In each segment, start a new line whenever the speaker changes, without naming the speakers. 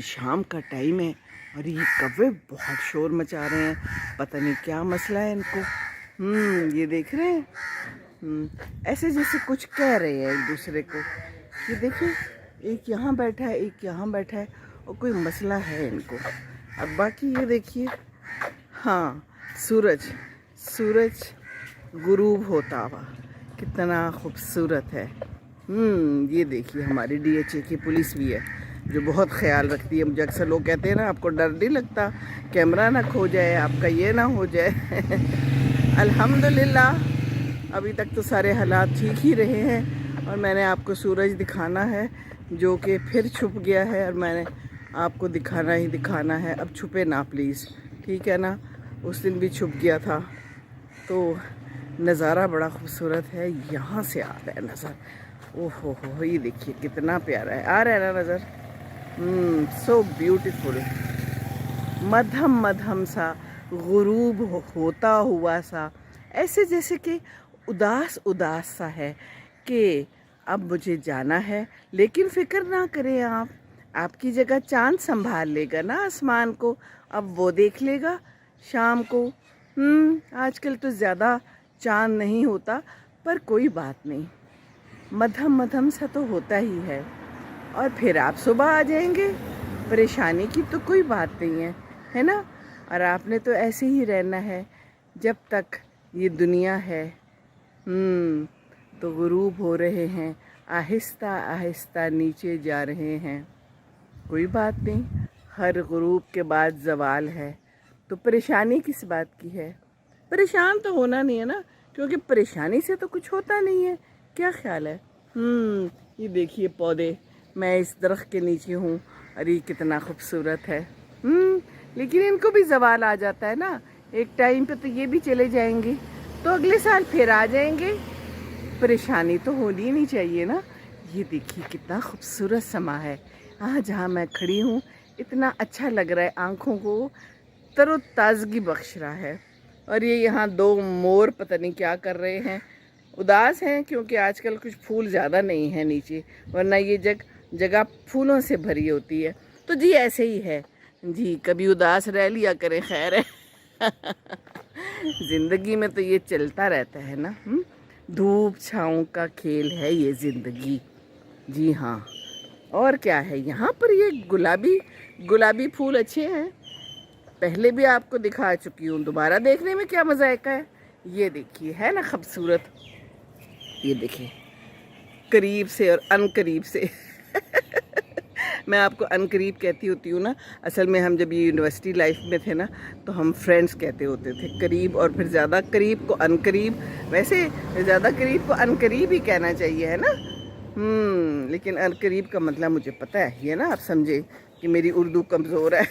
شام کا ٹائم ہے اور یہ کوے بہت شور مچا رہے ہیں. پتہ نہیں کیا مسئلہ ہے ان کو. یہ دیکھ رہے ہیں ایسے جیسے کچھ کہہ رہے ہیں ایک دوسرے کو. یہ دیکھیں ایک یہاں بیٹھا ہے ایک یہاں بیٹھا ہے اور کوئی مسئلہ ہے ان کو. اب باقی یہ دیکھیے ہاں سورج غروب ہوتا ہوا کتنا خوبصورت ہے. یہ دیکھیے ہماری ڈی ایچ اے کی پولیس بھی ہے جو بہت خیال رکھتی ہے. مجھے اکثر لوگ کہتے ہیں نا آپ کو ڈر نہیں لگتا کیمرہ نہ کھو جائے آپ کا یہ نہ ہو جائے. الحمدللہ ابھی تک تو سارے حالات ٹھیک ہی رہے ہیں اور میں نے آپ کو سورج دکھانا ہے جو کہ پھر چھپ گیا ہے اور میں نے آپ کو دکھانا ہی دکھانا ہے. اب چھپے نہ پلیز, ٹھیک ہے نا. اس دن بھی چھپ گیا تھا. تو نظارہ بڑا خوبصورت ہے, یہاں سے آ رہا ہے نظر. اوہ ہو یہ دیکھیے کتنا پیارا ہے, آ رہا ہے نا نظر. So beautiful. مدھم سا غروب ہوتا ہوا سا, ایسے جیسے کہ اداس سا ہے کہ اب مجھے جانا ہے. لیکن فکر نہ کریں آپ کی جگہ چاند سنبھال لے گا نا آسمان کو. اب وہ دیکھ لے گا شام کو. آج کل تو زیادہ چاند نہیں ہوتا پر کوئی بات نہیں, مدھم سا تو ہوتا ہی ہے. اور پھر آپ صبح آ جائیں گے, پریشانی کی تو کوئی بات نہیں ہے نا. اور آپ نے تو ایسے ہی رہنا ہے جب تک یہ دنیا ہے. تو غروب ہو رہے ہیں, آہستہ آہستہ نیچے جا رہے ہیں. کوئی بات نہیں, ہر غروب کے بعد زوال ہے. تو پریشانی کس بات کی ہے؟ پریشان تو ہونا نہیں ہے نا, کیونکہ پریشانی سے تو کچھ ہوتا نہیں ہے. کیا خیال ہے؟ یہ دیکھیے پودے, میں اس درخت کے نیچے ہوں اور یہ کتنا خوبصورت ہے. لیکن ان کو بھی زوال آ جاتا ہے نا ایک ٹائم پہ, تو یہ بھی چلے جائیں گے تو اگلے سال پھر آ جائیں گے. پریشانی تو ہونی نہیں چاہیے نا. یہ دیکھیے کتنا خوبصورت سما ہے. جہاں میں کھڑی ہوں اتنا اچھا لگ رہا ہے, آنکھوں کو تر و تازگی بخش رہا ہے. اور یہ یہاں دو مور پتہ نہیں کیا کر رہے ہیں, اداس ہیں کیونکہ آج کل کچھ پھول زیادہ نہیں ہیں نیچے, ورنہ یہ جگہ پھولوں سے بھری ہوتی ہے. تو جی ایسے ہی ہے جی, کبھی اداس رہ لیا کریں, خیر ہے. زندگی میں تو یہ چلتا رہتا ہے نا. دھوپ چھاؤں کا کھیل ہے یہ زندگی. جی ہاں, اور کیا ہے. یہاں پر یہ گلابی پھول اچھے ہیں, پہلے بھی آپ کو دکھا چکی ہوں, دوبارہ دیکھنے میں کیا مزہ ہے. یہ دیکھیے ہے نا خوبصورت. یہ دیکھیں قریب سے اور ان قریب سے. میں آپ کو ان قریب کہتی ہوتی ہوں نا, اصل میں ہم جب یہ یونیورسٹی لائف میں تھے نا تو ہم فرینڈز کہتے ہوتے تھے قریب, اور پھر زیادہ قریب کو ان قریب. ویسے زیادہ قریب کو ان قریب ہی کہنا چاہیے ہے نا. لیکن ان قریب کا مطلب مجھے پتہ ہے, یہ نا آپ سمجھے کہ میری اردو کمزور ہے.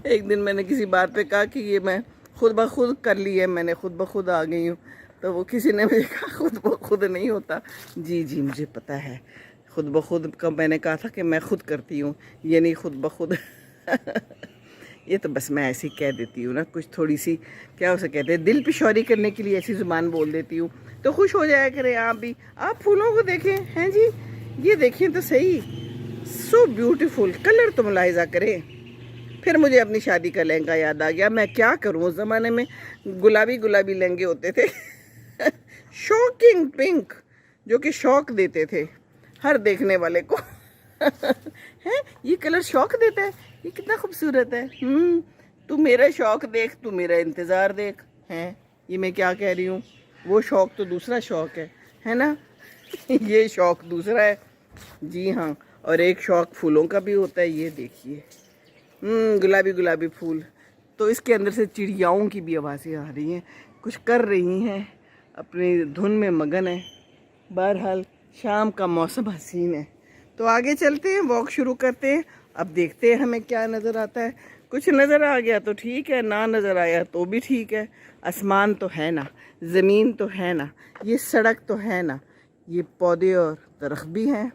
ایک دن میں نے کسی بات پہ کہا کہ یہ میں خود بخود کر لی ہے, میں نے خود بخود آ گئی ہوں. تو وہ کسی نے مجھے کہا خود بخود نہیں ہوتا. جی مجھے پتہ ہے, خود بخود کا میں نے کہا تھا کہ میں خود کرتی ہوں, یہ نہیں خود بخود. یہ تو بس میں ایسی کہہ دیتی ہوں نا, کچھ تھوڑی سی کیا اسے کہتے ہیں دل پشوری کرنے کے لیے ایسی زبان بول دیتی ہوں. تو خوش ہو جایا کریں آپ بھی. آپ پھولوں کو دیکھیں ہیں جی, یہ دیکھیں تو صحیح, سو بیوٹیفل. کلر تو ملاحظہ کریں. پھر مجھے اپنی شادی کا لہنگا یاد آ گیا. میں کیا کروں, اس زمانے میں گلابی لہنگے ہوتے تھے, شوکنگ پنک, جو کہ شوق دیتے تھے ہر دیکھنے والے کو. یہ کلر شوق دیتا ہے, یہ کتنا خوبصورت ہے. تو میرا شوق دیکھ, تو میرا انتظار دیکھ. یہ میں کیا کہہ رہی ہوں, وہ شوق تو دوسرا شوق ہے نا. یہ شوق دوسرا ہے. جی ہاں, اور ایک شوق پھولوں کا بھی ہوتا ہے. یہ دیکھیے گلابی پھول. تو اس کے اندر سے چڑیاؤں کی بھی آوازیں آ رہی ہیں, کچھ کر رہی ہیں, اپنی دھن میں مگن ہے. بہرحال شام کا موسم حسین ہے. تو آگے چلتے ہیں, واک شروع کرتے ہیں. اب دیکھتے ہیں ہمیں کیا نظر آتا ہے. کچھ نظر آ گیا تو ٹھیک ہے, نہ نظر آیا تو بھی ٹھیک ہے. آسمان تو ہے نا, زمین تو ہے نا, یہ سڑک تو ہے نا, یہ پودے اور درخت بھی ہیں.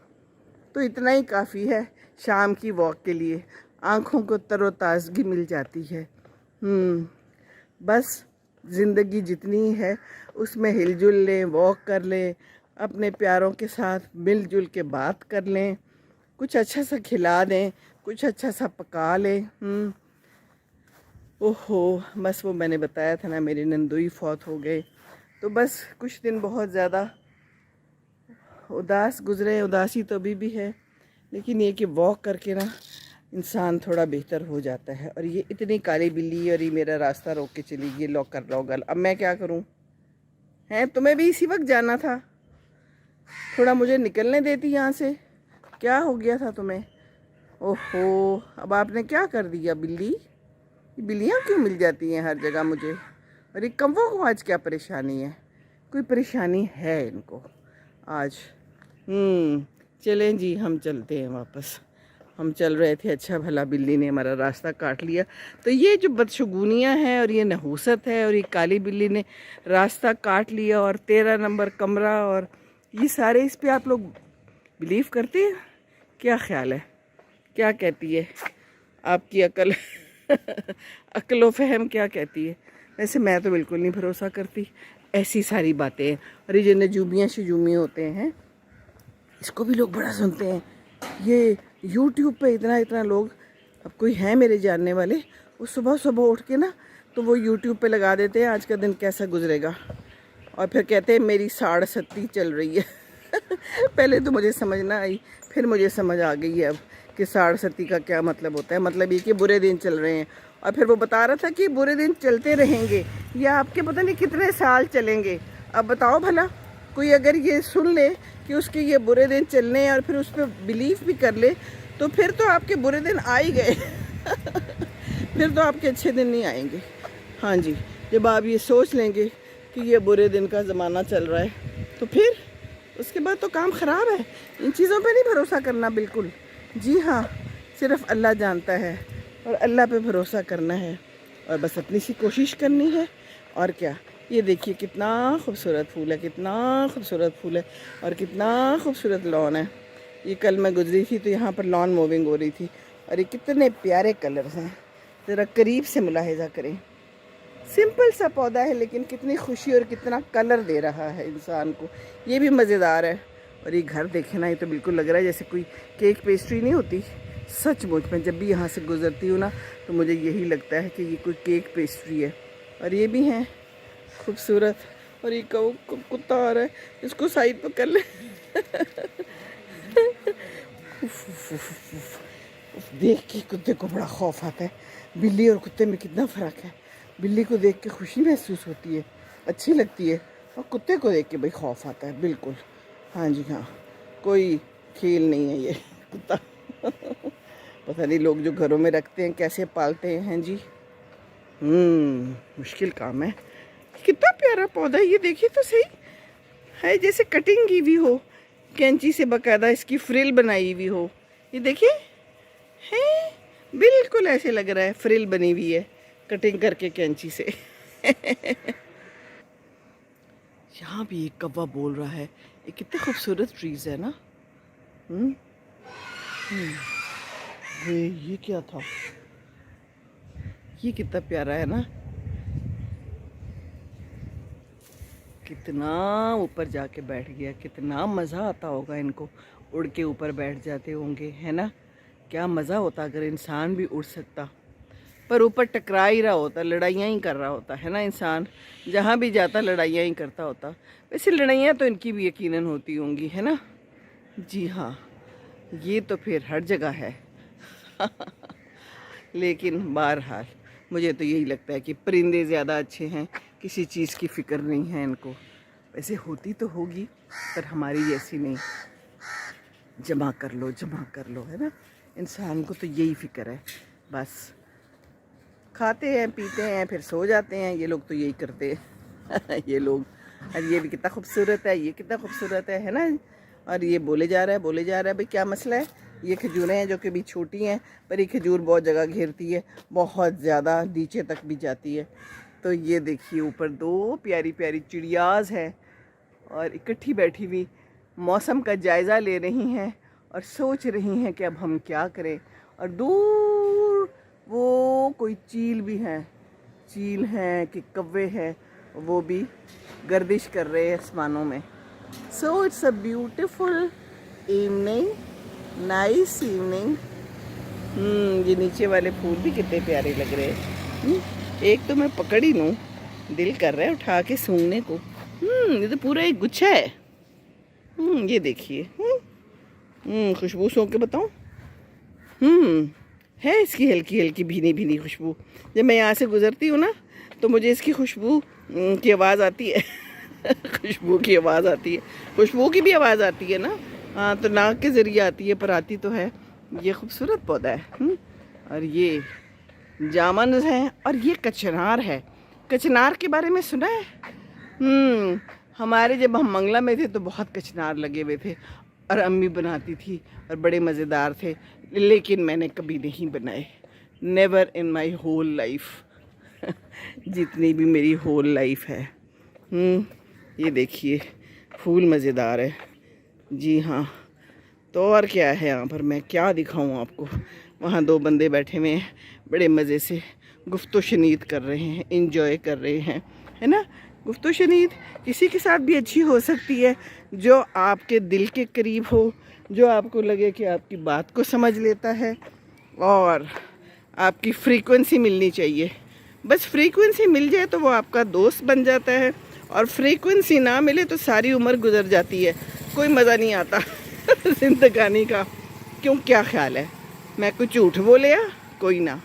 تو اتنا ہی کافی ہے شام کی واک کے لیے. آنکھوں کو تر و تازگی مل جاتی ہے. بس زندگی جتنی ہے اس میں ہل جل لیں, واک کر لیں, اپنے پیاروں کے ساتھ مل جل کے بات کر لیں. कुछ अच्छा सा खिला दें, कुछ अच्छा सा पका लें। ओहो, बस वो मैंने बताया था ना, मेरे नंदोई फौत हो गए, तो बस कुछ दिन बहुत ज़्यादा उदास गुजरे। उदासी तो अभी भी है, लेकिन ये कि वॉक करके ना इंसान थोड़ा बेहतर हो जाता है। और ये इतनी काली बिल्ली, और ये मेरा रास्ता रोक के चली गई, लॉक कर लो गल। अब मैं क्या करूं? हैं, तुम्हें भी इसी वक्त जाना था? थोड़ा मुझे निकलने देती यहाँ से। क्या हो गया था तुम्हें? ओहो, अब आपने क्या कर दिया बिल्ली? ये बिल्लियाँ क्यों मिल जाती हैं हर जगह मुझे? और ये कौवों को आज क्या परेशानी है? कोई परेशानी है इनको आज। चलें जी, हम चलते हैं वापस। हम चल रहे थे, अच्छा भला बिल्ली ने हमारा रास्ता काट लिया। तो ये जो बदशगुनियाँ हैं और ये नहूसत है, और ये काली बिल्ली ने रास्ता काट लिया, और 13 नंबर कमरा, और ये सारे, इस पे आप लोग बिलीव करते हैं? क्या ख्याल है, क्या कहती है आपकी अकल? अक्ल व फहम क्या कहती है? वैसे मैं तो बिल्कुल नहीं भरोसा करती ऐसी सारी बातें हैं। और ये जो नजूमियाँ शजूमियाँ होते हैं, इसको भी लोग बड़ा सुनते हैं। ये यूट्यूब पे इतना लोग, अब कोई है मेरे जानने वाले, वो सुबह सुबह उठ के ना, तो वो यूट्यूब पे लगा देते हैं आज का दिन कैसा गुजरेगा, और फिर कहते हैं मेरी 6:30 चल रही है। पहले तो मुझे समझ ना आई, फिर मुझे समझ आ गई है अब कि 6:30 का क्या मतलब होता है। मतलब ये कि बुरे दिन चल रहे हैं। और फिर वो बता रहा था कि बुरे दिन चलते रहेंगे, या आपके पता नहीं कितने साल चलेंगे। अब बताओ भला, कोई अगर ये सुन ले कि उसके ये बुरे दिन चलने हैं, और फिर उस पर बिलीव भी कर ले, तो फिर तो आपके बुरे दिन आ ही गए। फिर तो आपके अच्छे दिन नहीं आएंगे। हाँ जी, जब आप ये सोच लेंगे कि ये बुरे दिन का ज़माना चल रहा है, तो फिर उसके बाद तो काम ख़राब है। इन चीज़ों पे नहीं भरोसा करना बिल्कुल। जी हाँ, सिर्फ अल्लाह जानता है, और अल्लाह पे भरोसा करना है, और बस अपनी सी कोशिश करनी है। और क्या, ये देखिए कितना खूबसूरत फूल है, कितना खूबसूरत फूल है, और कितना खूबसूरत लॉन है। ये कल मैं गुजरी थी तो यहाँ पर लॉन मूविंग हो रही थी, और ये कितने प्यारे कलर्स हैं, ज़रा करीब से मुलाहिजा करें। सिंपल सा पौधा है, लेकिन कितनी खुशी और कितना कलर दे रहा है इंसान को। ये भी मज़ेदार है। और ये घर देखे ना, ये तो बिल्कुल लग रहा है जैसे कोई केक पेस्ट्री नहीं होती। सचमुच में जब भी यहाँ से गुजरती हूँ ना, तो मुझे यही लगता है कि ये कोई केक पेस्ट्री है। और ये भी हैं खूबसूरत। और ये कुत्ता आ रहा है, इसको साइड पर कर ले। देख के कुत्ते को बड़ा खौफ आता है। बिल्ली और कुत्ते में कितना फ़र्क है। बिल्ली को देख के खुशी महसूस होती है, अच्छी लगती है, और कुत्ते को देख के भाई खौफ आता है बिल्कुल। हाँ जी हाँ, कोई खेल नहीं है ये कुत्ता। पता नहीं लोग जो घरों में रखते हैं कैसे पालते हैं जी। मुश्किल काम है। कितना प्यारा पौधा है ये, देखिए तो सही है, जैसे कटिंग की हुई हो, कैंची से बाकायदा इसकी फ्रिल बनाई हुई हो। ये देखिए है, बिल्कुल ऐसे लग रहा है फ्रिल बनी हुई है कटिंग करके कैंची से। यहाँ भी एक कौवा बोल रहा है। ये कितने खूबसूरत ट्रीज है ना। ये क्या था? ये कितना प्यारा है ना, कितना ऊपर जाके बैठ गया। कितना मज़ा आता होगा इनको, उड़ के ऊपर बैठ जाते होंगे, है ना। क्या मज़ा होता अगर इंसान भी उड़ सकता, पर ऊपर टकरा ही रहा होता, लड़ाइयाँ ही कर रहा होता, है ना। इंसान जहाँ भी जाता लड़ाइयाँ ही करता होता। वैसे लड़ाइयाँ तो इनकी भी यकीनन होती होंगी, है ना। जी हाँ, ये तो फिर हर जगह है। लेकिन बहरहाल मुझे तो यही लगता है कि परिंदे ज़्यादा अच्छे हैं, किसी चीज़ की फ़िक्र नहीं है इनको। वैसे होती तो होगी, पर हमारी जैसी नहीं। जमा कर लो, है ना। इंसान को तो यही फ़िक्र है, बस खाते हैं पीते हैं फिर सो जाते हैं। ये लोग तो यही करते हैं। ये लोग, और ये भी कितना खूबसूरत है, ये कितना खूबसूरत है ना। और ये बोले जा रहा है भाई क्या मसला है। ये खजूरें हैं जो कि भी छोटी हैं, पर ये खजूर बहुत जगह घेरती है, बहुत ज़्यादा नीचे तक भी जाती है। तो ये देखिए ऊपर 2 प्यारी प्यारी चिड़ियाज़ हैं, और इकट्ठी बैठी हुई मौसम का जायज़ा ले रही हैं, और सोच रही हैं कि अब हम क्या करें। और दूर वो कोई चील भी हैं कि कव्वे हैं, वो भी गर्दिश कर रहे हैं आसमानों में। So it's a beautiful evening, nice evening. ये नीचे वाले फूल भी कितने प्यारे लग रहे हैं। एक तो मैं पकड़ ही लूँ, दिल कर रहा है उठा के सूंघने को। ये तो पूरा एक गुच्छा है। ये देखिए। खुशबू सूंघ के बताऊँ। है इसकी हल्की हल्की भीनी भीनी खुशबू। जब मैं यहाँ से गुजरती हूँ ना तो मुझे इसकी खुशबू की आवाज़ आती है। खुशबू की आवाज़ आती है, खुशबू की भी आवाज़ आती है ना। हाँ, तो नाक के ज़रिए आती है, पर आती तो है। ये खूबसूरत पौधा है। और ये जामन है, और ये कचनार है। कचनार के बारे में सुना है? हमारे जब हम मंगला में थे तो बहुत कचनार लगे हुए थे, और अम्मी बनाती थी और बड़े मज़ेदार थे, लेकिन मैंने कभी नहीं बनाए। Never in my whole life. जितनी भी मेरी होल लाइफ है। ये देखिए फूल मज़ेदार है। जी हाँ, तो और क्या है यहाँ पर, मैं क्या दिखाऊँ आपको। वहाँ दो बंदे बैठे हुए हैं, बड़े मज़े से गुफ्तो शनीद कर रहे हैं, इंजॉय कर रहे हैं, है ना। गुफ्तो शनीद किसी के साथ भी अच्छी हो सकती है, जो आपके दिल के करीब हो, जो आपको लगे कि आपकी बात को समझ लेता है, और आपकी फ्रीक्वेंसी मिलनी चाहिए। बस फ्रीक्वेंसी मिल जाए तो वो आपका दोस्त बन जाता है, और फ्रीक्वेंसी ना मिले तो सारी उम्र गुजर जाती है, कोई मज़ा नहीं आता ज़िंदगानी का। क्यों, क्या ख्याल है मैं कुछ झूठ बोले या? कोई ना।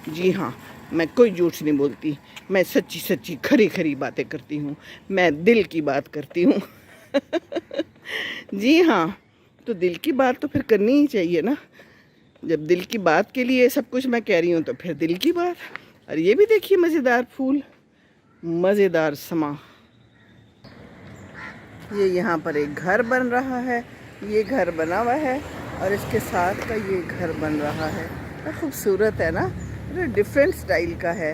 जी हाँ, मैं कोई झूठ नहीं बोलती, मैं सच्ची सच्ची खरी खरी बातें करती हूँ, मैं दिल की बात करती हूँ। जी हाँ, तो दिल की बात तो फिर करनी ही चाहिए ना। जब दिल की बात के लिए सब कुछ मैं कह रही हूँ तो फिर दिल की बात। और ये भी देखिए मज़ेदार फूल, मज़ेदार समा। ये यहाँ पर एक घर बन रहा है, ये घर बना हुआ है, और इसके साथ का ये घर बन रहा है। खूबसूरत है ना, डिफरेंट स्टाइल का है।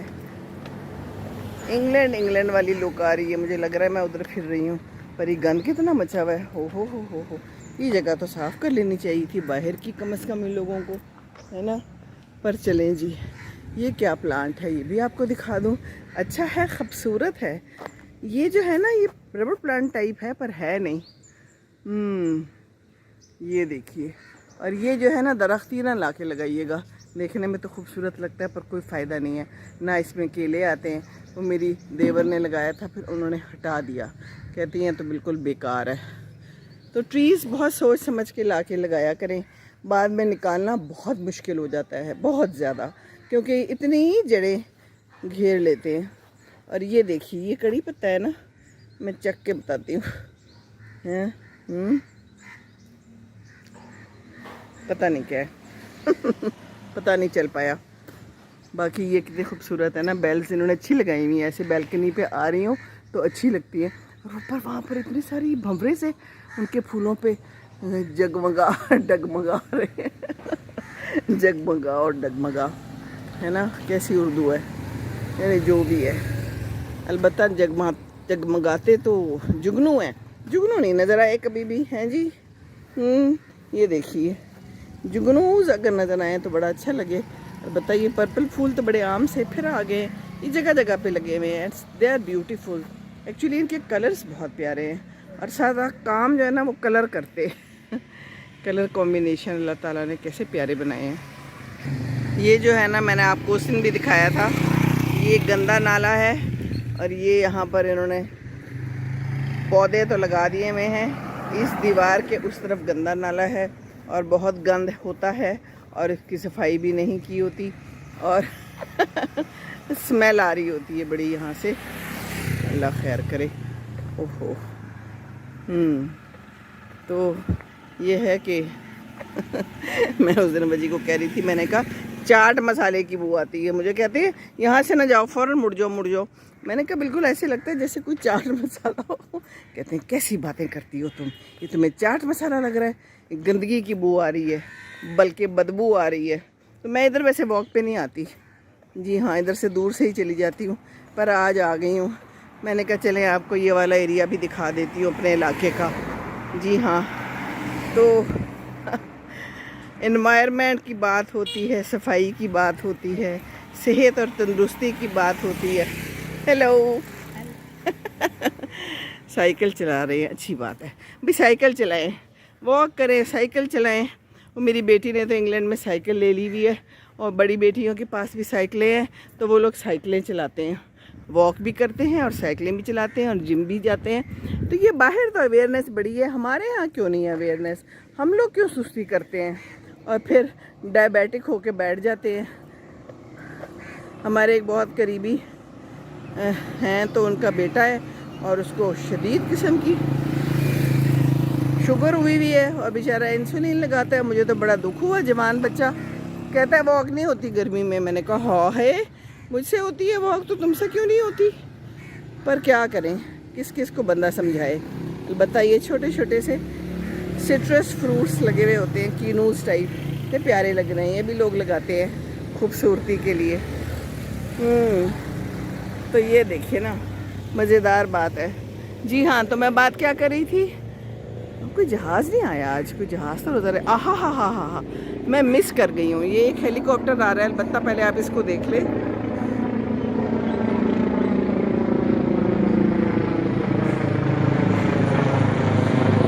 इंग्लैंड वाली लुक आ रही है, मुझे लग रहा है मैं उधर फिर रही हूँ। पर ये गंद कितना मचा हुआ है। हो। ये जगह तो साफ़ कर लेनी चाहिए थी बाहर की, कम से कम इन लोगों को, है ना। पर चलें जी, ये क्या प्लांट है ये भी आपको दिखा दूँ। अच्छा है, खूबसूरत है। ये जो है ना, ये रबर प्लांट टाइप है, पर है नहीं। ये देखिए। और ये जो है ना, दरख्त ही ना ला के लगाइएगा, देखने में तो खूबसूरत लगता है पर कोई फ़ायदा नहीं है ना। इसमें केले आते हैं, वो मेरी देवर ने लगाया था, फिर उन्होंने हटा दिया, कहती हैं तो बिल्कुल बेकार है। तो ट्रीज़ बहुत सोच समझ के ला के लगाया करें, बाद में निकालना बहुत मुश्किल हो जाता है, बहुत ज़्यादा, क्योंकि इतनी ही जड़ें घेर लेते हैं। और ये देखिए, ये कड़ी पत्ता है ना, मैं चख के बताती हूँ। पता नहीं क्या है पता नहीं चल पाया। बाकी ये कितनी खूबसूरत है ना, बेल्स इन्होंने अच्छी लगाई हुई हैं, ऐसे बैल्कनी पे आ रही हूँ तो अच्छी लगती है। और ऊपर वहाँ पर इतनी सारी भंवरे से उनके फूलों पे जगमगा डगमगा रहे हैं। जगमगा और डगमगा, है ना, कैसी उर्दू है, यानी जो भी है। अलबत्ता जगमगाते तो जुगनू हैं, जुगनू नहीं नज़र आए कभी भी, हैं जी। ये देखिए, जुगनूज अगर नज़र आए तो बड़ा अच्छा लगे। अलबत्ता ये पर्पल फूल तो बड़े आम से फिर आ गए, ये जगह जगह पे लगे हुए हैं। दे आर ब्यूटीफुल एक्चुअली, इनके कलर्स बहुत प्यारे हैं, और सारा काम जो है ना वो कलर करते कलर कॉम्बिनेशन अल्लाह ताला ने कैसे प्यारे बनाए हैं। ये जो है ना, मैंने आपको उस दिन भी दिखाया था, ये गंदा नाला है, और ये यहाँ पर इन्होंने पौधे तो लगा दिए हुए हैं। इस दीवार के उस तरफ गंदा नाला है, और बहुत गंद होता है, और इसकी सफाई भी नहीं की होती, और स्मेल आ रही होती है बड़ी यहाँ से, अल्लाह खैर करे। ओहो। तो ये है कि मैं उस दिन बजी को कह रही थी, मैंने कहा चाट मसाले की बू आती है, मुझे कहते हैं यहाँ से ना जाओ, फ़ौरन मुड़ जाओ। मैंने कहा बिल्कुल ऐसे लगता है जैसे कोई चाट मसाला हो। कहते हैं कैसी बातें करती हो तुम, ये तुम्हें चाट मसाला लग रहा है, गंदगी की बू आ रही है, बल्कि बदबू आ रही है। तो मैं इधर वैसे वॉक पे नहीं आती, जी हाँ, इधर से दूर से ही चली जाती हूँ, पर आज आ गई हूँ। मैंने कहा चलें आपको ये वाला एरिया भी दिखा देती हूँ अपने इलाके का। जी हाँ, तो एनवायरनमेंट की बात होती है, सफाई की बात होती है, सेहत और तंदुरुस्ती की बात होती है। हेलो साइकिल चला रहे हैं, अच्छी बात है भी, साइकिल चलाएं, वॉक करें, साइकिल चलाएं, और मेरी बेटी ने तो इंग्लैंड में साइकिल ले ली हुई है, और बड़ी बेटियों के पास भी साइकिलें हैं, तो वो लोग साइकिलें चलाते हैं, वॉक भी करते हैं और साइकिलें भी चलाते हैं और जिम भी जाते हैं। तो ये बाहर तो अवेयरनेस बड़ी है, हमारे यहाँ क्यों नहीं है अवेयरनेस? हम लोग क्यों सुस्ती करते हैं और फिर डायबिटिक होके बैठ जाते हैं। हमारे एक बहुत करीबी हैं, तो उनका बेटा है और उसको शदीद किस्म की शुगर हुई है और बेचारा इंसुलिन लगाता है। मुझे तो बड़ा दुख हुआ, जवान बच्चा कहता है वॉक नहीं होती गर्मी में। मैंने कहा हाँ है, मुझसे होती है वॉक तो तुमसे क्यों नहीं होती? पर क्या करें, किस किस को बंदा समझाए। अलबत्ता ये छोटे छोटे से सिट्रस फ्रूट्स लगे हुए होते हैं, कीनूस टाइप, ये प्यारे लग रहे हैं, ये भी लोग लगाते हैं खूबसूरती के लिए। तो ये देखिए ना, मज़ेदार बात है। जी हाँ, तो मैं बात क्या कर रही थी? कोई जहाज़ नहीं आया आज, कोई जहाज़ तो उधर है। आहा हा हा हा हा, मैं मिस कर गई हूँ। ये एक हेलीकॉप्टर आ रहा है, अलबत्ता पहले आप इसको देख ले।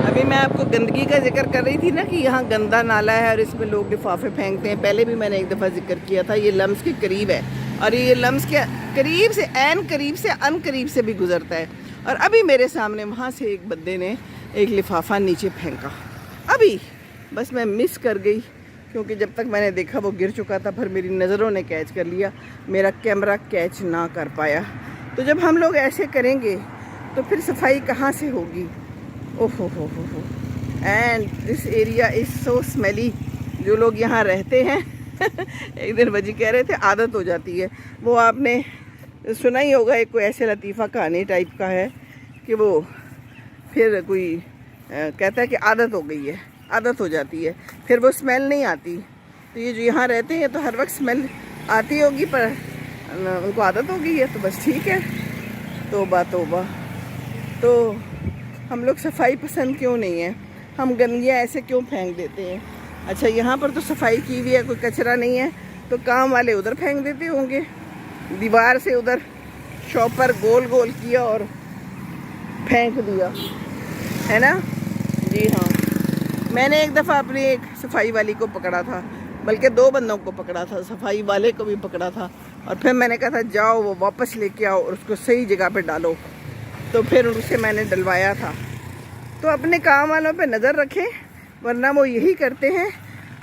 अभी मैं आपको गंदगी का जिक्र कर रही थी ना कि यहाँ गंदा नाला है और इसमें लोग लिफाफे फेंकते हैं। पहले भी मैंने एक दफ़ा जिक्र किया था, ये लम्स के करीब है और ये लम्स के करीब से एन करीब से अन करीब से भी गुजरता है। और अभी मेरे सामने वहाँ से एक बंदे ने एक लिफाफा नीचे फेंका, अभी बस मैं मिस कर गई, क्योंकि जब तक मैंने देखा वो गिर चुका था, फिर मेरी नज़रों ने कैच कर लिया, मेरा कैमरा कैच ना कर पाया। तो जब हम लोग ऐसे करेंगे तो फिर सफाई कहाँ से होगी? ओहो हो, and this area is so smelly. जो लोग यहाँ रहते हैं एक दिन वजी कह रहे थे आदत हो जाती है। वो आपने सुना ही होगा, एक कोई ऐसे लतीफ़ा कहानी टाइप का है कि वो फिर कोई कहता है कि आदत हो गई है, आदत हो जाती है, फिर वो स्मेल नहीं आती। तो ये जो यहाँ रहते हैं तो हर वक्त स्मेल आती होगी, पर उनको आदत हो गई है, तो बस ठीक है। तौबा तौबा। तो हम लोग सफाई पसंद क्यों नहीं है? हम गंदगियाँ ऐसे क्यों फेंक देते हैं? अच्छा, यहाँ पर तो सफाई की हुई है, कोई कचरा नहीं है, तो काम वाले उधर फेंक देते होंगे, दीवार से उधर शॉप पर गोल गोल किया और फेंक दिया, है ना? जी हाँ, मैंने एक दफ़ा अपनी एक सफाई वाली को पकड़ा था, बल्कि 2 बंदों को पकड़ा था, सफाई वाले को भी पकड़ा था, और फिर मैंने कहा था जाओ वो वापस लेके आओ और उसको सही जगह पे डालो। तो फिर उनसे मैंने डलवाया था। तो अपने काम वालों पे नज़र रखें, वरना वो यही करते हैं,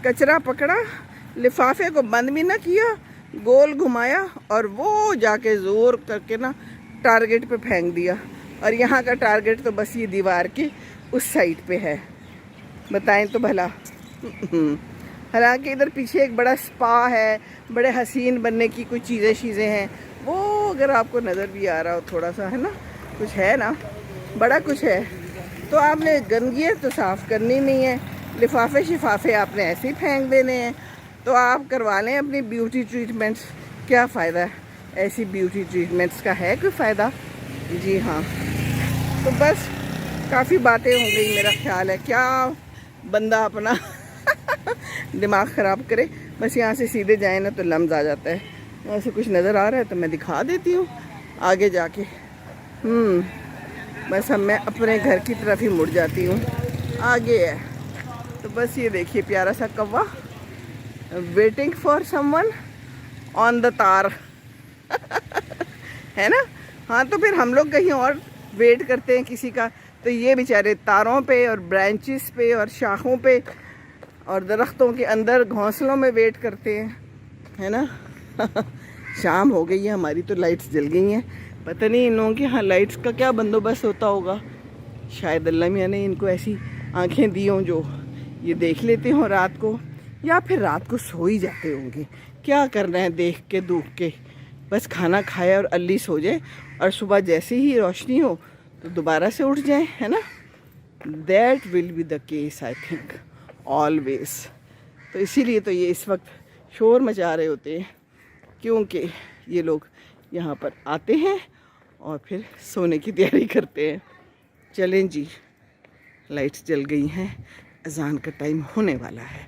कचरा पकड़ा, लिफाफे को बंद भी ना किया, गोल घुमाया और वो जाके ज़ोर करके ना टारगेट पे फेंक दिया। और यहाँ का टारगेट तो बस ये दीवार की उस साइड पे है, बताएं तो भला। हालांकि इधर पीछे एक बड़ा स्पा है, बड़े हसीन बनने की कुछ चीज़ें हैं, वो अगर आपको नज़र भी आ रहा हो थोड़ा सा, है ना, कुछ है ना, बड़ा कुछ है। तो आपने गंदगी तो साफ़ करनी नहीं है, लिफाफे शिफाफे आपने ऐसे ही फेंक देने हैं। तो आप करवा लें अपनी ब्यूटी ट्रीटमेंट्स, क्या फ़ायदा है? ऐसी ब्यूटी ट्रीटमेंट्स का है कोई फ़ायदा? जी हाँ, तो बस काफ़ी बातें हो गई, मेरा ख्याल है। क्या बंदा अपना दिमाग ख़राब करे, बस यहाँ से सीधे जाए ना तो लम्ज़ आ जाता है। ऐसे कुछ नज़र आ रहा है तो मैं दिखा देती हूँ आगे जाके। बस अब मैं अपने घर की तरफ ही मुड़ जाती हूँ, आगे है। तो बस ये देखिए प्यारा सा कौवा, waiting for someone on the तार है ना? हाँ, तो फिर हम लोग कहीं और वेट करते हैं किसी का, तो ये बेचारे तारों पे और ब्रांचेस पे और शाखों पे और दरख्तों के अंदर घोंसलों में वेट करते हैं, है ना? शाम हो गई है, हमारी तो लाइट्स जल गई हैं। पता नहीं इन लोगों के यहाँ लाइट्स का क्या बंदोबस्त होता होगा, शायद अल्लाह मियाँ ने इनको ऐसी आंखें दी हों जो ये देख लेते हों रात को, या फिर रात को सो ही जाते होंगे। क्या करना है देख के दुख के, बस खाना खाए और अल्ली सो जाए और सुबह जैसे ही रोशनी हो तो दोबारा से उठ जाए, है ना? That will be the case I think always. तो इसीलिए तो ये इस वक्त शोर मचा रहे होते हैं, क्योंकि ये लोग यहाँ पर आते हैं और फिर सोने की तैयारी करते हैं। चलें जी, लाइट्स जल गई हैं, अज़ान का टाइम होने वाला है।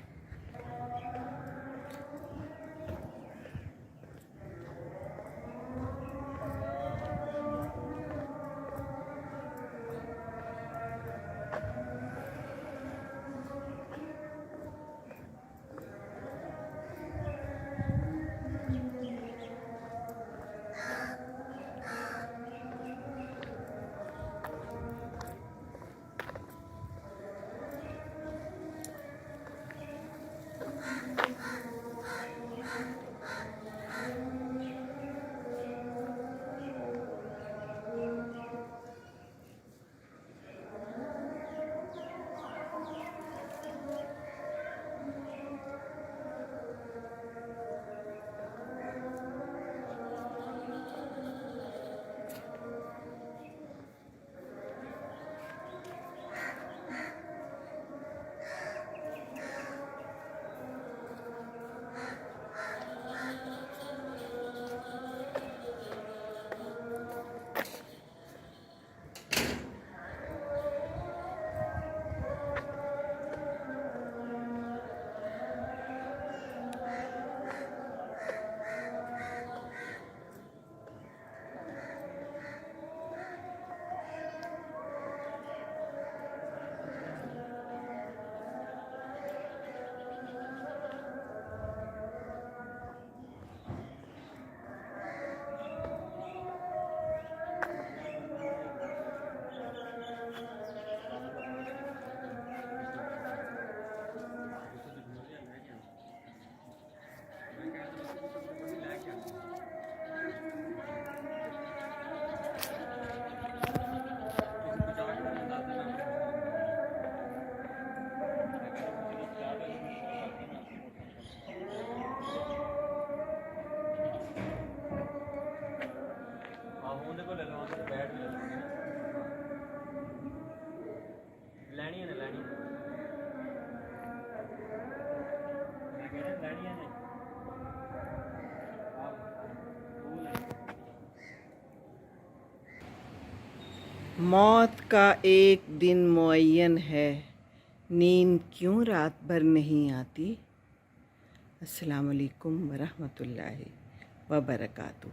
موت کا ایک دن معین ہے، نیند کیوں رات بھر نہیں آتی؟ السلام علیکم ورحمۃ اللہ وبرکاتہ۔